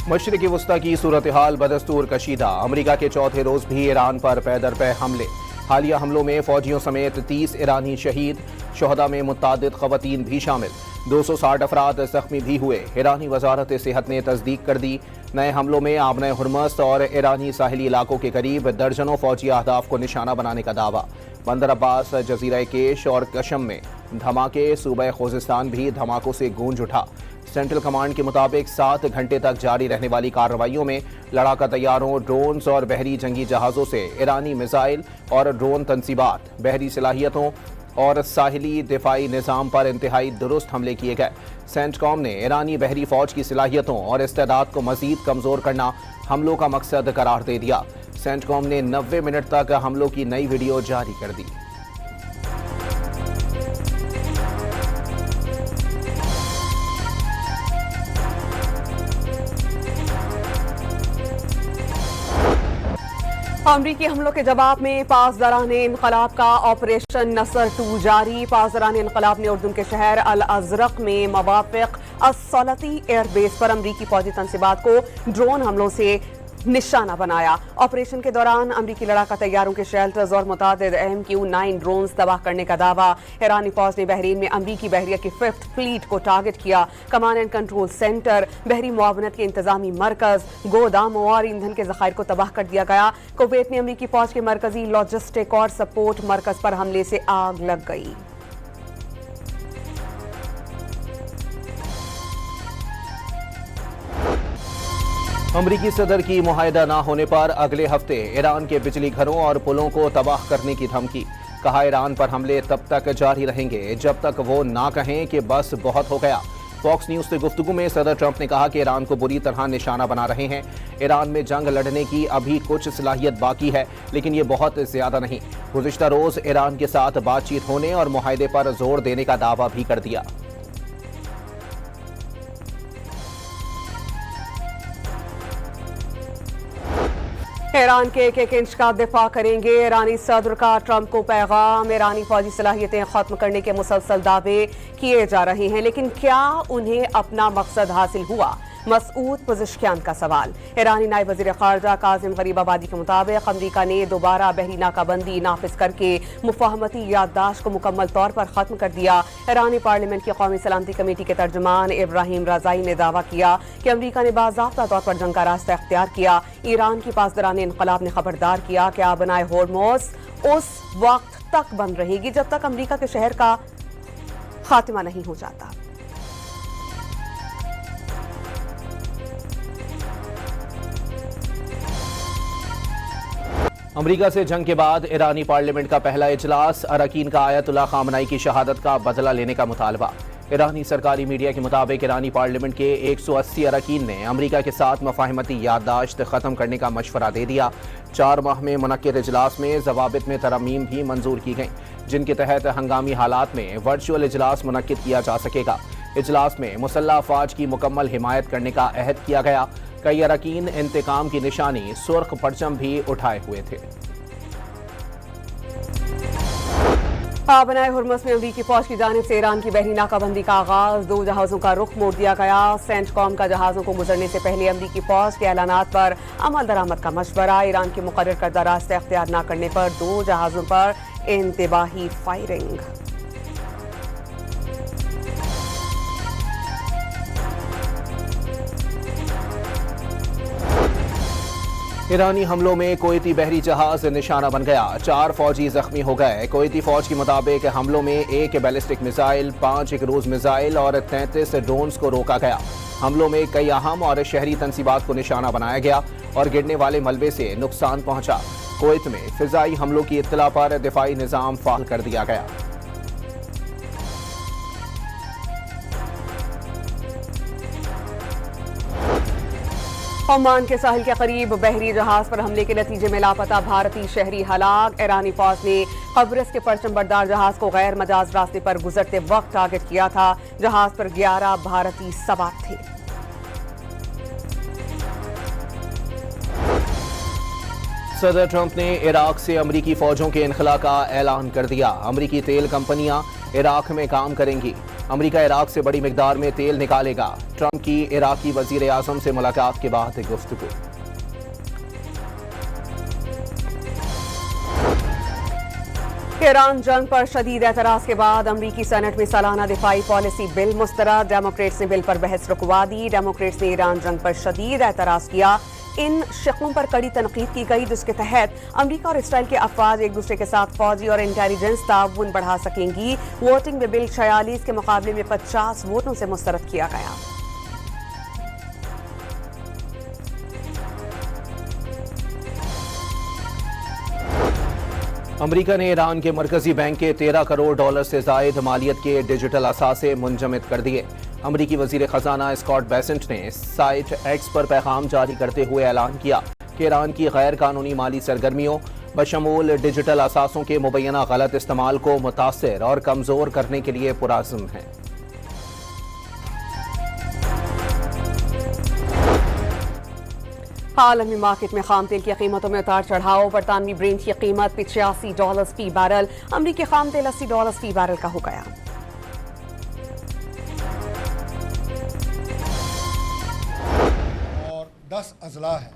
मशरिक़ी वस्ता की सूरत हाल बदस्तूर कशीदा। अमरीका के चौथे रोज भी ईरान पर पै दर पै हमले। हालिया हमलों में फौजियों समेत 30 ईरानी शहीद, शोहदा में मुतअद्दिद ख़वातीन भी शामिल। 260 अफराद जख्मी भी हुए। ईरानी वजारत सेहत ने तस्दीक कर दी। नए हमलों में आबन हुर्मस और ईरानी साहिली इलाकों के करीब दर्जनों फौजी अहदाफ को निशाना बनाने का दावा। बंदर अब्बास, जजीरा केश और कशम में धमाके। सूबा खुजिस्तान भी धमाकों से गूंज उठा। सेंट्रल कमांड के मुताबिक 7 घंटे तक जारी रहने वाली कार्रवाइयों में लड़ाका तैयारों, ड्रोन्स और बहरी जंगी जहाज़ों से ईरानी मिसाइल और ड्रोन तनसीबात, बहरी सलाहियतों और साहिली दिफाई निज़ाम पर इंतहाई दुरुस्त हमले किए गए। सेंटकॉम ने ईरानी बहरी फौज की सलाहियतों और इस्तेदाद को मजीद कमज़ोर करना हमलों का मकसद करार दे दिया। सेंटकॉम ने 90 मिनट तक हमलों की नई वीडियो जारी कर दी। अमरीकी हमलों के जवाब में पासदाराने इनकलाब का ऑपरेशन नसर 2 जारी। पासदाराने इनकलाब ने उर्दून के शहर अल अजरक में मवाफ़िक़ अस्सलती एयरबेस पर अमरीकी फौजी तनसीबात को ड्रोन हमलों से निशाना बनाया। ऑपरेशन के दौरान अमरीकी लड़ाका तैयारों के शेल्टर्स और मुतअद्दिद MQ-9 ड्रोन्स तबाह करने का दावा। ईरानी फौज ने बहरीन में अमरीकी बहरिया की 5th फ्लीट को टारगेट किया। कमांड एंड कंट्रोल सेंटर, बहरी मुआवनत के इंतजामी मरकज, गोदामों और ईंधन के ज़खायर को तबाह कर दिया गया। कुवैत में अमरीकी फौज के मरकजी लॉजिस्टिक और सपोर्ट मरकज पर हमले से आग लग गई। अमरीकी सदर की मुआहदा न होने पर अगले हफ्ते ईरान के बिजली घरों और पुलों को तबाह करने की धमकी। कहा, ईरान पर हमले तब तक जारी रहेंगे जब तक वो ना कहें कि बस बहुत हो गया। फॉक्स न्यूज से गुफ्तगू में सदर ट्रंप ने कहा कि ईरान को बुरी तरह निशाना बना रहे हैं। ईरान में जंग लड़ने की अभी कुछ सलाहियत बाकी है, लेकिन ये बहुत ज्यादा नहीं। गुज़िश्ता रोज ईरान के साथ बातचीत होने और मुआहदे पर जोर देने का दावा भी कर दिया। ईरान के 1-1 इंच का दिफा करेंगे। ईरानी सदर का ट्रंप को पैगाम। ईरानी फौजी सलाहियतें खत्म करने के मुसलसल दावे किए जा रहे हैं, लेकिन क्या उन्हें अपना मकसद हासिल हुआ? मसूद पज़ेश्कियान का सवाल। ईरानी नायब वज़ीर ख़ारजा काज़िम गरीबाबादी के मुताबिक अमरीका ने दोबारा बहरी नाकाबंदी नाफिज करके मुफाहमती याददाश्त को मुकम्मल तौर पर ख़त्म कर दिया। ईरानी पार्लियामेंट की कौमी सलामती कमेटी के तर्जुमान इब्राहिम रज़ाई ने दावा किया कि अमरीका ने बाज़ाब्ता तौर पर जंग का रास्ता इख्तियार किया। ईरान की पासदाराने इनक़लाब ने खबरदार किया कि आबनाए होर्मुज़ उस वक्त तक बंद रहेगी जब तक अमरीका के शहर का खात्मा नहीं हो जाता। अमरीका से जंग के बाद ईरानी पार्लियामेंट का पहला इजलास। अरकान का आयतुल्लाह ख़ामनई की शहादत का बदला लेने का मुतालबा। ईरानी सरकारी मीडिया के मुताबिक ईरानी पार्लियामेंट के 180 अरकान ने अमरीका के साथ मुफाहमती याददाश्त ख़त्म करने का मशवरा दे दिया। 4 माह में मुनक्किद इजलास में ज़वाबित में तरमीम भी मंजूर की गई, जिनके तहत हंगामी हालात में वर्चुअल इजलास मुनक्किद किया जा सकेगा। इजलास में मुसल्लह अफ़वाज की मुकम्मल हिमायत करने का अहद किया गया। कई अरकान इंतकाम की निशानी सुर्ख परचम भी उठाए हुए थे। आबनाए हुर्मुज़ में अमरीकी फौज की जानिब से ईरान की बहरी नाकाबंदी का आगाज। 2 जहाज़ों का रुख मोड़ दिया गया। सेंटकॉम का जहाज़ों को गुजरने से पहले अमरीकी फौज के ऐलानात पर अमल दरामद का मशवरा। ईरान के मुकर्रर करदा रास्ते अख्तियार न करने पर 2 जहाज़ों पर इंतबाही फायरिंग। ईरानी हमलों में कोयती बहरी जहाज निशाना बन गया। 4 फौजी जख्मी हो गए। कोयती फौज के मुताबिक हमलों में 1 बैलिस्टिक मिसाइल, 5 क्रूज मिसाइल और 33 ड्रोन्स को रोका गया। हमलों में कई अहम और शहरी तनसीबात को निशाना बनाया गया और गिरने वाले मलबे से नुकसान पहुंचा। कोयत में फिजाई हमलों की इत्तला पर दिफाई निज़ाम फाल कर दिया गया। ओमान के साहिल के करीब बहरी जहाज पर हमले के नतीजे में लापता भारतीय शहरी हलाक। ईरानी फौज ने कब्रिस के परचम बरदार जहाज को गैर मजाज रास्ते पर गुजरते वक्त टारगेट किया था। जहाज पर 11 भारतीय सवार थे। सदर ट्रंप ने इराक से अमरीकी फौजों के इनखला का ऐलान कर दिया। अमरीकी तेल कंपनियां इराक में काम करेंगी। امریکہ عراق سے بڑی مقدار میں تیل نکالے گا، ٹرمپ کی عراقی وزیر اعظم سے ملاقات کے بعد گفتگو۔ ایران جنگ پر شدید اعتراض کے بعد امریکی سینٹ میں سالانہ دفاعی پالیسی بل مسترد، ڈیموکریٹس نے بل پر بحث رکوا دی۔ ڈیموکریٹس نے ایران جنگ پر شدید اعتراض کیا، ان شقوں پر کڑی تنقید کی گئی جس کے تحت امریکہ اور اسرائیل کے افواج ایک دوسرے کے ساتھ فوجی اور انٹیلیجنس تعاون بڑھا سکیں گی۔ ووٹنگ میں بل 46 کے مقابلے میں 50 ووٹوں سے مسترد کیا گیا۔ امریکہ نے ایران کے مرکزی بینک کے 13 کروڑ ڈالر سے زائد مالیت کے ڈیجیٹل اثاثے منجمد کر دیے۔ امریکی وزیر خزانہ اسکاٹ بیسنٹ نے سائٹ ایکس پر پیغام جاری کرتے ہوئے اعلان کیا کہ ایران کی غیر قانونی مالی سرگرمیوں بشمول ڈیجیٹل اثاثوں کے مبینہ غلط استعمال کو متاثر اور کمزور کرنے کے لیے پرعزم ہیں۔ عالمی مارکیٹ میں خام تیل کی قیمتوں میں اتار چڑھاؤ، برطانوی برینٹ کی قیمت $85 فی بیرل، امریکی خام تیل $80 فی بیرل کا ہو گیا۔ اور 10 اضلاع ہیں،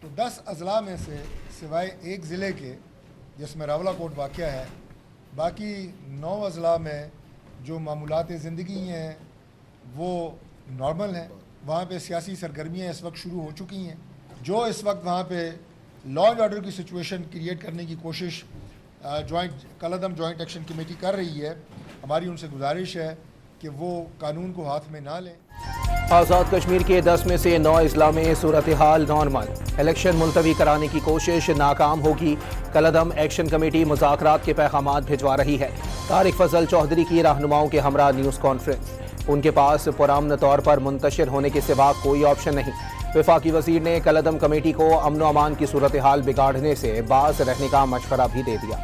تو 10 اضلاع میں سے سوائے ایک ضلع کے جس میں راولہ کوٹ واقع ہے، باقی 9 اضلاع میں جو معمولات زندگی ہیں وہ نارمل ہیں۔ وہاں پہ سیاسی سرگرمیاں اس وقت شروع ہو چکی ہیں۔ جو اس وقت وہاں پہ لا اینڈ آرڈر کی سچویشن کریٹ کرنے کی کوشش کالعدم جوائنٹ ایکشن کمیٹی کر رہی ہے، ہماری ان سے گزارش ہے کہ وہ قانون کو ہاتھ میں نہ لیں۔ آزاد کشمیر کے 10 میں سے 9 اضلاع میں صورتحال نارمل، الیکشن ملتوی کرانے کی کوشش ناکام ہوگی، کالعدم ایکشن کمیٹی مذاکرات کے پیغامات بھجوا رہی ہے۔ طارق فضل چودھری کی رہنماؤں کے ہمراہ نیوز کانفرنس، ان کے پاس پرامن طور پر منتشر ہونے کے سوا کوئی آپشن نہیں۔ وفاقی وزیر نے کالعدم کمیٹی کو امن و امان کی صورتحال بگاڑنے سے باز رہنے کا مشورہ بھی دے دیا۔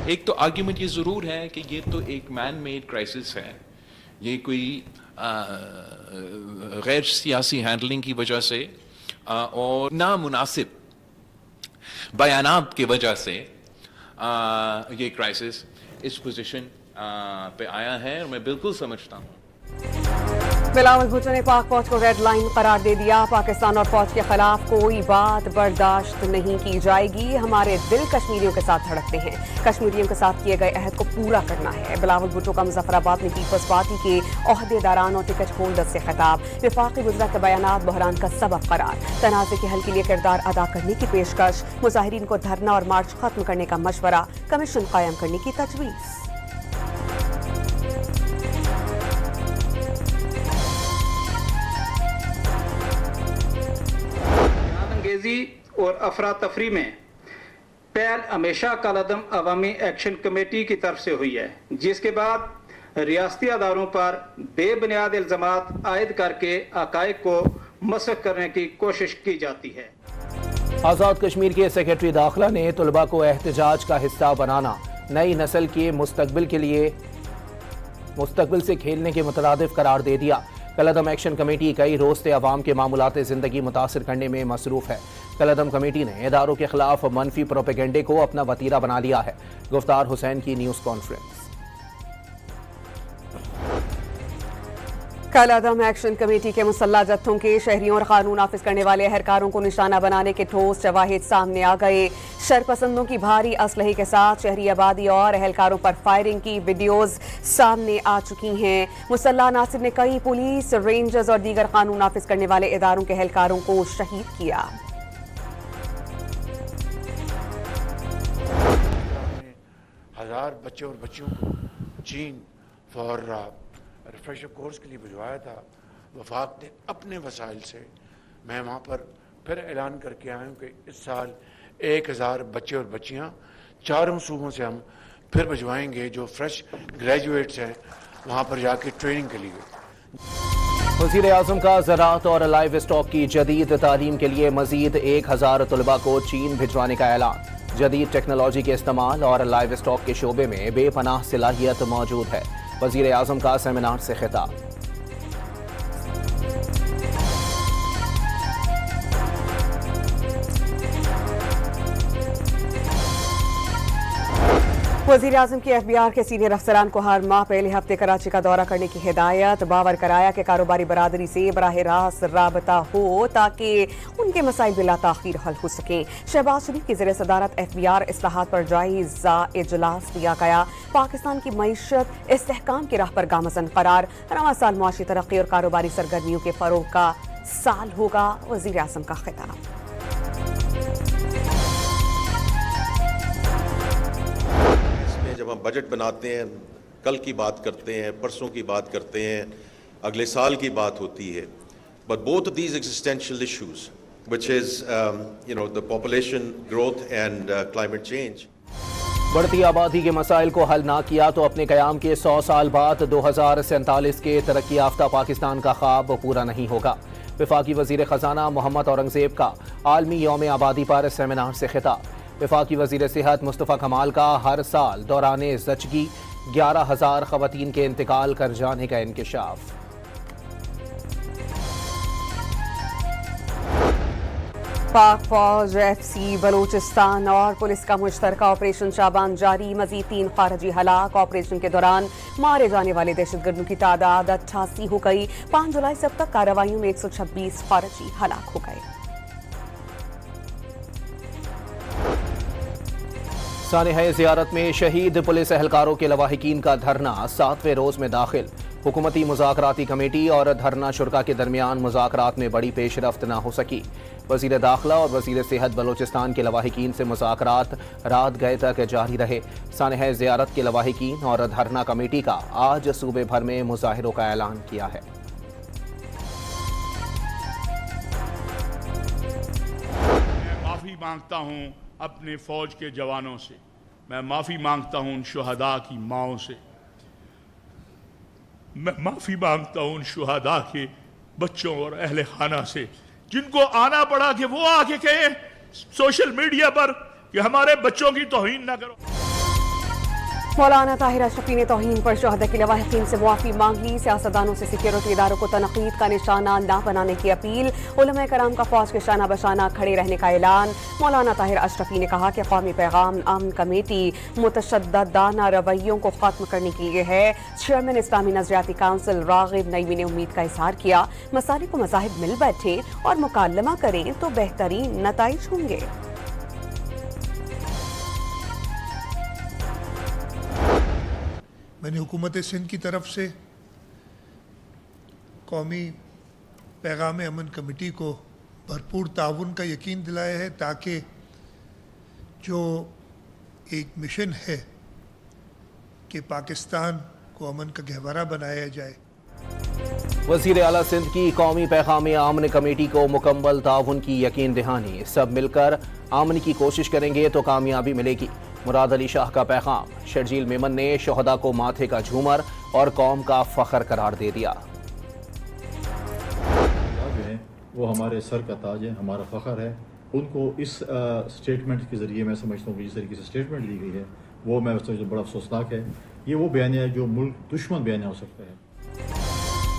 ایک تو آرگیومنٹ یہ ضرور ہے کہ یہ تو ایک مین میڈ کرائسس ہے، یہ کوئی غیر سیاسی ہینڈلنگ کی وجہ سے اور نامناسب بیانات کی وجہ سے یہ کرائسس اس پوزیشن پہ آیا ہے، اور میں بالکل سمجھتا ہوں۔ بلاول بھٹو نے پاک فوج کو ریڈ لائن قرار دے دیا، پاکستان اور فوج کے خلاف کوئی بات برداشت نہیں کی جائے گی، ہمارے دل کشمیریوں کے ساتھ دھڑکتے ہیں، کشمیریوں کے ساتھ کیے گئے عہد کو پورا کرنا ہے۔ بلاول بھٹو کا مظفر آباد میں پیپلز پارٹی کے عہدیداران اور ٹکٹ ہولڈر سے خطاب، وفاقی وزراء کے بیانات بحران کا سبب قرار، تنازع کے حل کے لیے کردار ادا کرنے کی پیشکش، مظاہرین کو دھرنا اور مارچ ختم کرنے کا مشورہ، کمیشن قائم کرنے کی تجویز۔ اور افراتفری میں پہل ہمیشہ کالعدم عوامی ایکشن کمیٹی کی طرف سے ہوئی ہے، جس کے بعد ریاستی اداروں پر بے بنیاد الزامات عائد کر کے حقائق کو مسخ کرنے کی کوشش کی جاتی ہے۔ آزاد کشمیر کے سیکرٹری داخلہ نے طلباء کو احتجاج کا حصہ بنانا، نئی نسل کے مستقبل سے کھیلنے کے مترادف قرار دے دیا۔ کالعدم ایکشن کمیٹی کئی روز سے عوام کے معاملات زندگی متاثر کرنے میں مصروف ہے۔ کالعدم کمیٹی نے اداروں کے خلاف منفی پروپیگنڈے کو اپنا وتیرہ بنا لیا ہے۔ گفتار حسین کی نیوز کانفرنس۔ کالعدم ایکشن کمیٹی کے مسلح جتھوں کے شہریوں اور قانون نافذ کرنے والے اہلکاروں کو نشانہ بنانے کے ٹھوس شواہد سامنے آ گئے۔ شرپسندوں کی بھاری اسلحے کے ساتھ شہری آبادی اور اہلکاروں پر فائرنگ کی ویڈیوز سامنے آ چکی ہیں۔ مسلح عناصر نے کئی پولیس، رینجرز اور دیگر قانون نافذ کرنے والے اداروں کے اہلکاروں کو شہید کیا۔ ہزار بچے اور بچیوں کو چین فار ریفریشر کورس کے لیے بھجوایا تھا۔ وفاق نے اپنے وسائل سے، میں وہاں پر پھر اعلان کر کے آیا ہوں کہ اس سال 1000 بچے اور بچیاں 4 صوبوں سے ہم پھر بھجوائیں گے جو فریش گریجویٹس ہیں وہاں پر جا کے ٹریننگ کے لیے۔ وزیر اعظم کا زراعت اور لائیو اسٹاک کی جدید تعلیم کے لیے مزید 1000 طلباء کو چین بھجوانے کا اعلان۔ جدید ٹیکنالوجی کے استعمال اور لائیو اسٹاک کے شعبے میں بے پناہ صلاحیت موجود ہے۔ وزیر اعظم کا سیمینار سے خطاب۔ वज़ीर आज़म की FBI के सीनियर अफसरान को हर माह पहले हफ्ते कराची का दौरा करने की हिदायत। बावर कराया कि कारोबारी बरादरी से बराह रास्त राबता हो ताकि उनके मसाइल बिला ताख़ीर हल हो सकें। शहबाज शरीफ की ज़ेर सदारत FBI इस्लाहात पर जायज़ा इजलास लिया गया। पाकिस्तान की मईशत इस्तेहकाम की राह पर गामज़न करार। रवां साल मुआशी तरक्की और कारोबारी सरगर्मियों के फ़रोग़ का साल होगा, वज़ीर आज़म का खिताब। जब हम बजट बनाते हैं, कल की बात करते हैं, परसों की बात करते हैं, अगले साल की बात होती है, but both of these existential issues, which is the population growth and climate change. बढ़ती आबादी के मसाइल को हल ना किया तो अपने क़याम के 100 साल बाद 2047 के तरक्की याफ्ता पाकिस्तान का ख्वाब पूरा नहीं होगा। वफाकी वज़ीर ख़जाना मोहम्मद औरंगज़ेब का आलमी यौम आबादी पर सेमिनार से खिताब। वफाकी वज़ीर सेहत मुस्तफ़ा कमाल का हर साल दौरान ज़चगी 11,000 ख़वातीन के इंतकाल कर जाने का इंकशाफ। पाक फौज FC बलूचिस्तान और पुलिस का मुश्तरका ऑपरेशन शाबान जारी। मजीद 3 खारजी हलाक। ऑपरेशन के दौरान मारे जाने वाले दहशतगर्दों की तादाद 88 हो गई। 5 जुलाई से अब तक कार्रवाइयों में 126 खारजी हलाक हो गए। सानिह ज़ियारत में शहीद पुलिस एहलकारों के लवाहिकीन का धरना 7वें रोज़ में दाखिल। हुकूमती मुज़ाकराती कमेटी और धरना शुरा के दरमियान मुज़ाकरात में बड़ी पेशरफ्त न हो सकी। वज़ीर दाखिला और वज़ीर सेहत बलोचिस्तान के लवाहिकीन से मुज़ाकरात रात गए तक जारी रहे। सानिह ज़ियारत के लवाहिकीन और धरना कमेटी का आज सूबे भर में मुज़ाहिरों का ऐलान किया है। मैं माफ़ी मांगता हूँ अपने फ़ौज के जवानों से, मैं माफ़ी मांगता हूँ उन शुहदा की माओं से, मैं माफ़ी मांगता हूँ उन शुहदा के बच्चों और अहले खाना से जिनको आना पड़ा कि वो आके कहें सोशल मीडिया पर कि हमारे बच्चों की तौहीन ना करो। मौलाना ताहिर अशरफी ने तौहीन पर शहदा की लवाहिकीन से मुआफ़ी मांग ली। सियासतदानों से सिक्योरिटी इदारों को तनकीद का निशाना न बनाने की अपील। उलमा कराम का फौज के शाना बशाना खड़े रहने का ऐलान। मौलाना ताहिर अशरफी ने कहा कि कौमी पैगाम अमन कमेटी मुतशद्दिदाना रवैयों को ख़त्म करने के लिए है। चेयरमैन इस्लामी नज़रियाती काउंसिल राग़िब नईमी ने उम्मीद का इज़हार किया, मसाले को मज़ाहिब मिल बैठे और मुकालमा करें तो बेहतरीन नताइज होंगे। मैंने हुकूमत सिंध की तरफ से कौमी पैगाम अमन कमेटी को भरपूर ताउन का यकीन दिलाया है ताकि जो एक मिशन है कि पाकिस्तान को अमन का गहवारा बनाया जाए। वज़ीर आला सिंध की कौमी पैगाम अमन कमेटी को मुकम्मल ताउन की यकीन दहानी। सब मिलकर अमन की कोशिश करेंगे तो कामयाबी मिलेगी। मुराद अली शाह का पैगाम। शर्जील मेमन ने शोहदा को माथे का झूमर और कौम का फख्र करार दे दिया। वो हमारे सर का ताज है, हमारा फ़ख्र है। उनको इस स्टेटमेंट के ज़रिए मैं समझता हूँ कि जिस तरीके से स्टेटमेंट ली गई है वो मैं समझता हूँ बड़ा अफसोसनाक है। ये वो बयान है जो मुल्क दुश्मन बयान हो सकता है।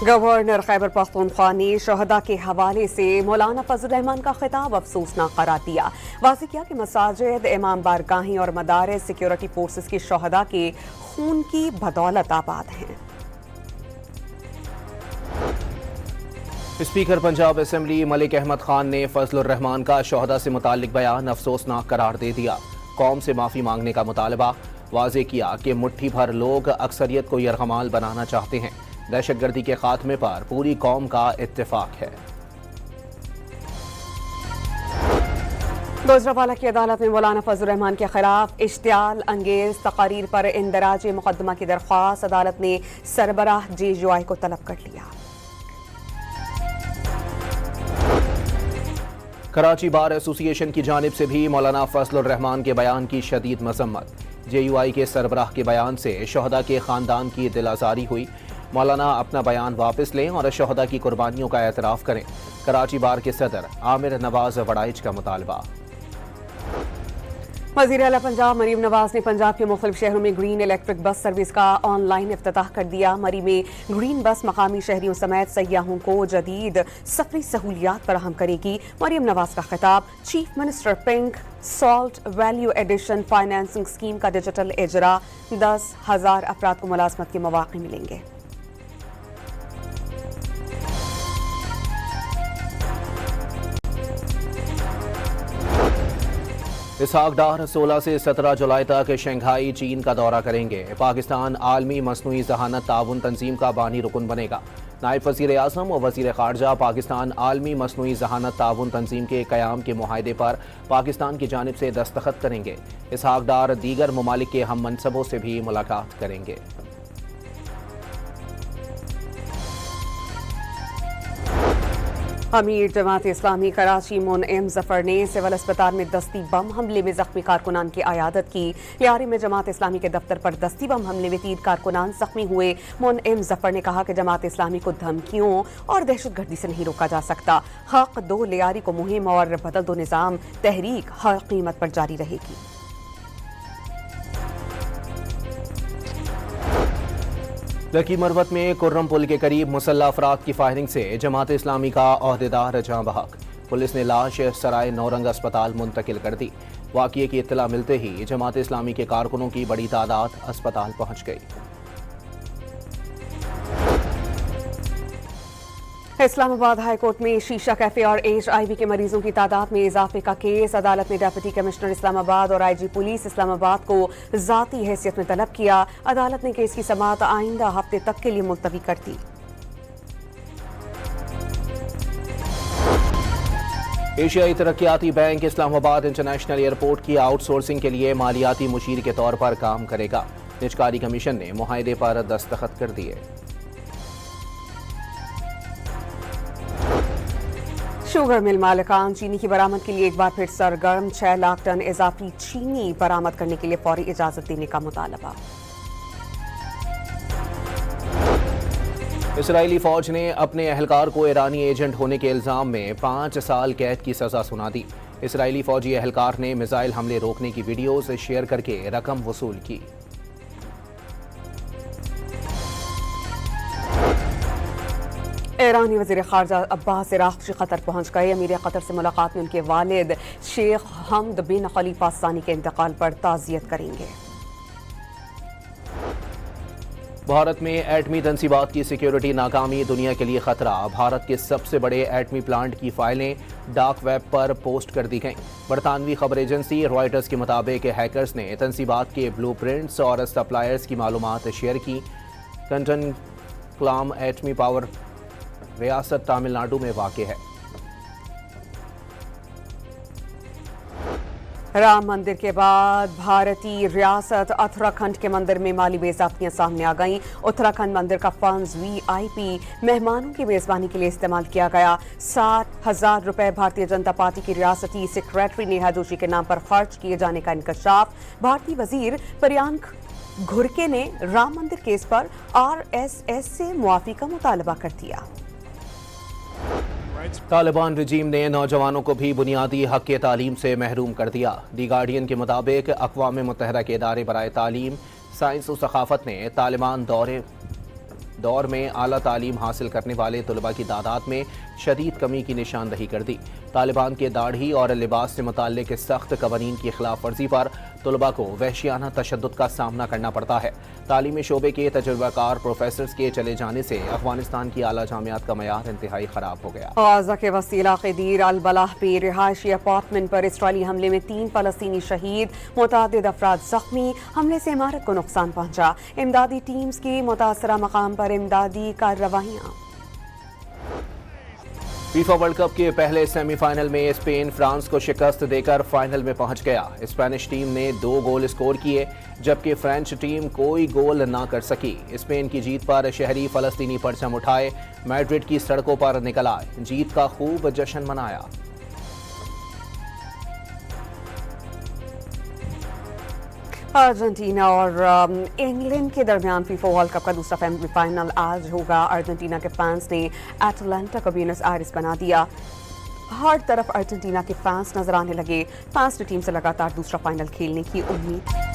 गवर्नर खैबर पख्तूनख्वा ने शहदा के हवाले से मौलाना फजल रहमान का खिताब अफसोसनाक करार दिया। वाज़ेह किया कि मसाजिद, इमाम बारगाहें और मदारिस सिक्योरिटी फोर्सेस के शहदा के खून की बदौलत आबाद हैं। स्पीकर पंजाब असेंबली मलिक अहमद खान ने फजलुर रहमान का शोहदा से मुताल्लिक बयान अफसोसनाक करार दे दिया। कौम से माफ़ी मांगने का मुतालबा। वाज़ेह किया कि मुट्ठी भर लोग अक्सरियत को यरगमाल बनाना चाहते हैं। दहशतगर्दी के खात्मे पर पूरी कौम का इत्तेफाक है। गुजरावाला की अदालत में मौलाना फजल रहमान के खिलाफ इश्तियाल अंगेज तकारीर पर इंदराज मुकदमा की दरख्वास्त अदालत ने सरबराह JUI को तलब कर लिया। कराची बार एसोसिएशन की जानिब से भी मौलाना फजलुर रहमान के बयान की शदीद मजम्मत। JUI के सरबराह के बयान से शोहदा के खानदान की दिल आज़ारी हुई। मौलाना अपना बयान वापस लें और शोहदा की कुर्बानियों का एतराफ़ करें। कराची बार के सदर आमिर नवाज वड़ाइच का मुतालबा। वज़ीर आला पंजाब मरीम नवाज ने पंजाब के मुख्तलिफ शहरों में ग्रीन इलेक्ट्रिक बस सर्विस का ऑनलाइन इफ्तिताह कर दिया। मरी में ग्रीन बस मकामी शहरियों समेत सयाहों को जदीद सफरी सहूलियात फराहम करेगी। मरीम नवाज का खिताब chief minister pink salt value addition financing scheme का डिजिटल इजरा 10,000 अफराद को मुलाजमत के मौके मिलेंगे। इसहाक डार 16 से 17 जुलाई तक शंघाई चीन का दौरा करेंगे। पाकिस्तान आलमी मसनूई जहानत ताउन तंजीम का बानी रुकन बनेगा। नायब वज़ीर आज़म और वज़ीर ख़ारजा पाकिस्तान आलमी मसनूई जहानत ताउन तंजीम के क़याम के मुआहदे पर पाकिस्तान की जानिब से दस्तखत करेंगे। इसहाक डार दीगर ममालिक के हम मनसबों से भी मुलाकात करेंगे। अमीर जमात इस्लामी कराची मुनइम जफर ने सिविल अस्पताल में दस्ती बम हमले में जख्मी कारकुनान की आयादत की। लियारी में जमात इस्लामी के दफ्तर पर दस्ती बम हमले में 3 कारकुनान जख्मी हुए। मुनइम जफर ने कहा कि जमात इस्लामी को धमकियों और दहशतगर्दी से नहीं रोका जा सकता। हक दो लियारी को मुहिम और बदल दो निज़ाम तहरीक हर कीमत पर जारी रहेगी। लकी मरवत में कुर्रम पुल के करीब मुसल्ला अफराद की फायरिंग से जमात इस्लामी का ओहदेदार जाँ बहक। पुलिस ने लाश सराय नौरंग अस्पताल मुंतकिल कर दी। वाक़ये की इत्तला मिलते ही जमात इस्लामी के कारकुनों की बड़ी तादाद अस्पताल पहुंच गई। इस्लामाबाद हाई कोर्ट में शीशा कैफे और HIV के मरीजों की तादाद में इजाफे का केस। अदालत ने डिप्टी कमिश्नर इस्लामाबाद और IG पुलिस इस्लामाबाद को ज़ाती हैसियत में तलब किया। अदालत ने केस की समाअत आइंदा हफ्ते तक के लिए मुलतवी कर दी। एशियाई तरक्याती बैंक इस्लामाबाद इंटरनेशनल एयरपोर्ट की आउटसोर्सिंग के लिए मालियाती मुशीर के तौर पर काम करेगा। निजकारी कमीशन ने मुआहदे पर दस्तखत कर दिए। शुगर मिल मालिकान चीनी की बरामद के लिए एक बार फिर सरगर्म। 6 लाख टन इजाफी चीनी बरामद करने के लिए फौरी इजाजत देने का मुतालबा। इसराइली फौज ने अपने अहलकार को ईरानी एजेंट होने के इल्जाम में 5 साल कैद की सजा सुना दी। इसराइली फौजी अहलकार ने मिसाइल हमले रोकने की वीडियोज शेयर करके रकम वसूल की। ईरानी वज़ीर ख़ारजा अब्बास इराक़ी कतर पहुंच गए। अमीर कतर से मुलाकात में उनके वालिद शेख हमद बिन खलीफा सानी के इंतकाल पर ताज़ियत करेंगे। भारत में एटमी तंसीबात की सिक्योरिटी नाकामी दुनिया के लिए खतरा। भारत के सबसे बड़े एटमी प्लांट की फाइलें डार्क वेब पर पोस्ट कर दी गईं। बरतानवी खबर एजेंसी रॉयटर्स के मुताबिक हैकर्स ने तंसीबात के ब्लूप्रिंट्स और सप्लायर्स की मालूमात शेयर की। कंटन क्लाम एटमी पावर रियासत तमिलनाडु में वाक़ है। राम मंदिर के बाद भारतीय रियासत उत्तराखंड के मंदिर में माली बेज़ाब्तियां सामने आ गईं। उत्तराखंड मंदिर का फंड्स VIP मेहमानों की मेज़बानी के लिए इस्तेमाल किया गया। 60,000 रुपए भारतीय जनता पार्टी की रियासती सेक्रेटरी नेहा जोशी के नाम पर खर्च किए जाने का इंकशाफ। भारतीय वजीर प्रियांक घुरके ने राम मंदिर केस पर RSS से मुआफ़ी का मुतालबा कर दिया। तालिबान रजीम ने नौजवानों को भी बुनियादी हक के तालीम से महरूम कर दिया। दी गार्डियन के मुताबिक अक़वाम मुत्तहिदा के इदारे बराए तालीम साइंस और सखाफ़त ने तालिबान दौर में आला तालीम हासिल करने वाले तलबा की तादाद में शदीद कमी की निशानदही कर दी। तालिबान के दाढ़ी और लिबास से मुताल्लिक़ सख्त कवानीन की खिलाफ वर्जी पर तलबा को वहशियाना तशद्दुद का सामना करना पड़ता है। तालीमी शोबे के तजुर्बाकार प्रोफेसर्स के चले जाने से अफगानिस्तान की आला जामियात का मयार इंतहाई ख़राब हो गया। गाज़ा के वसी इलाक़े दीर अल बलाह पे रिहायशी अपार्टमेंट पर इसराइली हमले में 3 फ़लस्तीनी शहीद, मुतअद्दिद अफराद ज़ख्मी। हमले से इमारत को नुकसान पहुंचा। इमदादी टीम्स की मुतासरा मकाम पर इमदादी कार्रवाइयाँ। फीफा वर्ल्ड कप के पहले सेमीफाइनल में स्पेन फ्रांस को शिकस्त देकर फाइनल में पहुंच गया। स्पेनिश टीम ने 2 गोल स्कोर किए जबकि फ्रेंच टीम कोई गोल ना कर सकी। स्पेन की जीत पर शहरी फ़लस्तीनी परचम उठाए मैड्रिड की सड़कों पर निकल आए, जीत का खूब जश्न मनाया। अर्जेंटीना और इंग्लैंड के दरमियान फीफा वर्ल्ड कप का दूसरा सेमीफाइनल आज होगा। अर्जेंटीना के फैंस ने एटलांटा को ब्यूनस आयर्स बना दिया। हर तरफ अर्जेंटीना के फैंस नजर आने लगे। फैंस ने टीम से लगातार दूसरा फाइनल खेलने की उम्मीद